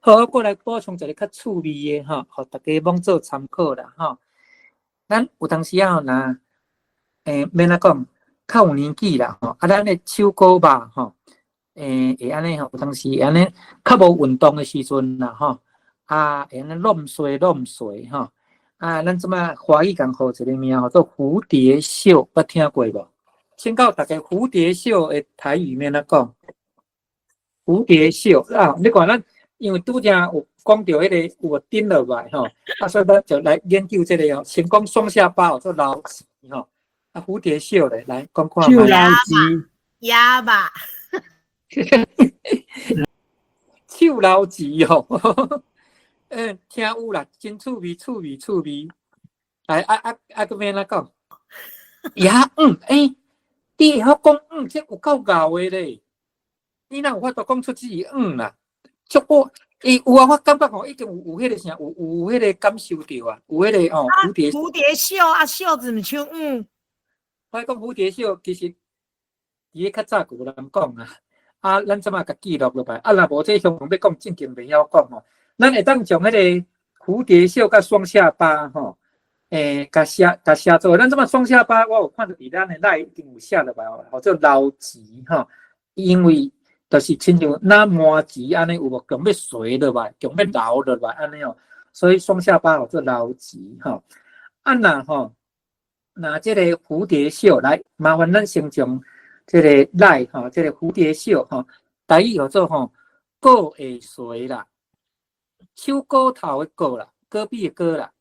好，我过来补充一个较趣味的吼，互大家罔做参考啦吼。咱有当时啊，若免怎讲，较有年纪啦吼，咱的手骨肉吼，会安尼吼，有当时会安尼较无运动的时阵啦吼，会安尼弄碎吼，咱即摆华语讲好一个名叫做蝴蝶袖，捌听过无？先教大家蝴蝶袖的台语免怎讲？蝴蝶袖你看咱。因为拄则有讲到迄个有顶落来吼，所以咱就来研究这个先讲双下巴做老子吼，蝴蝶袖咧，来讲看手老子，哑巴，手老子吼，听有啦，真趣味。来个免怎讲？呀，你会晓讲这有够咬的咧，你哪有法度讲出这啦？足我有啊，我感觉吼，已经有迄个啥，有迄个感受到啊，有迄个蝴蝶袖袖子唔像我讲蝴蝶袖，其实伊较早就有人讲啊，咱即马甲记录落来，若无这相关要讲正经袂晓讲吼，咱会当将迄个蝴蝶袖甲双下巴吼，甲写做，咱即马双下巴，我有看到伫咱的内已经有写落来哦，叫做老子吼，因为。就是亲像那麻糍安尼有无，强要垂落来，强要留落来安尼哦，所以双下巴叫做老糍吼。那这个蝴蝶袖来，麻烦咱先从这个来吼，这个蝴蝶袖吼，台语叫做吼过会垂啦，手骨头的骨啦，戈壁的戈啦，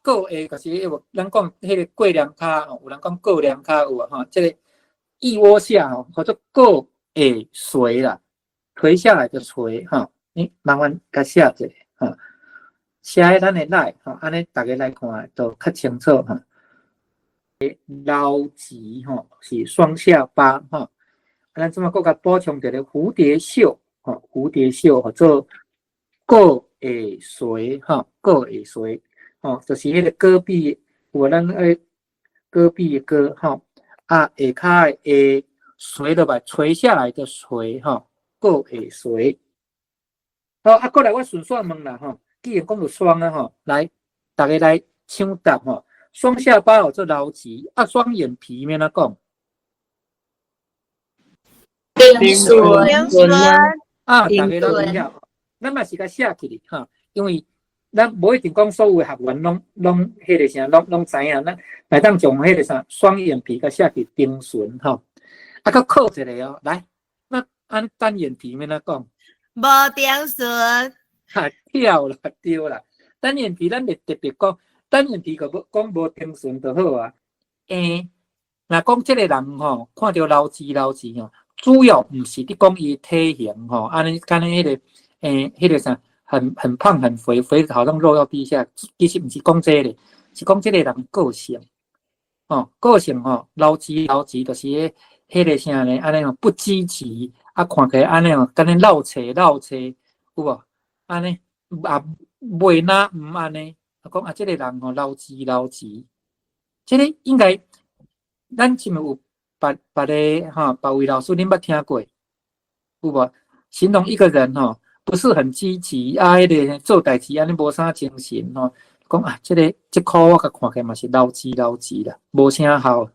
过会就是咱讲迄个过两骹吼，有人讲过两骹有吼，这个腋窝下吼叫做过。垂啦，垂下来的垂哈，你麻烦甲写一下哈，写喺咱的内哈，安尼大家来看都较清楚哈。老子哈是双下巴哈，咱即马搁甲补充一个蝴蝶袖哈，蝴蝶袖叫做过会垂哈，过会垂哦，就是迄个戈壁，有咱戈壁的戈哈，下骹的垂落来，垂下来的垂哈，过会垂。好，过来我顺续问啦哈，既然讲到双啊哈，来大家来抢答哈，双下巴叫做老子，双眼皮免怎讲？丁顺大家都知影，咱嘛是甲写起哩哈，因为咱无一定讲所有的学员拢迄个啥，拢知影，咱来当从迄个啥双眼皮甲写起丁顺哈。佮考一个哦，来，那按单眼皮免怎讲？无丁顺，跳啦，对啦。单眼皮咱袂特别讲，单眼皮个讲无丁顺就好啊。若讲这个人吼，看到老子吼，主要毋是伫讲伊体型吼，安尼干迄个迄个啥，很胖很肥，好像肉要低下，其实毋是讲这个，是讲这个人个性。个性老子就是。迄个啥呢？安尼哦，不积极，看起来安尼哦，敢若绕车，有无？安尼袂哪毋安尼？讲这个人老子，这个应该咱是毋有别位老师恁捌听过？有无？形容一个人不是很积极迄个做代志安尼无啥精神讲这箍我甲看起来嘛是老子啦，无啥好。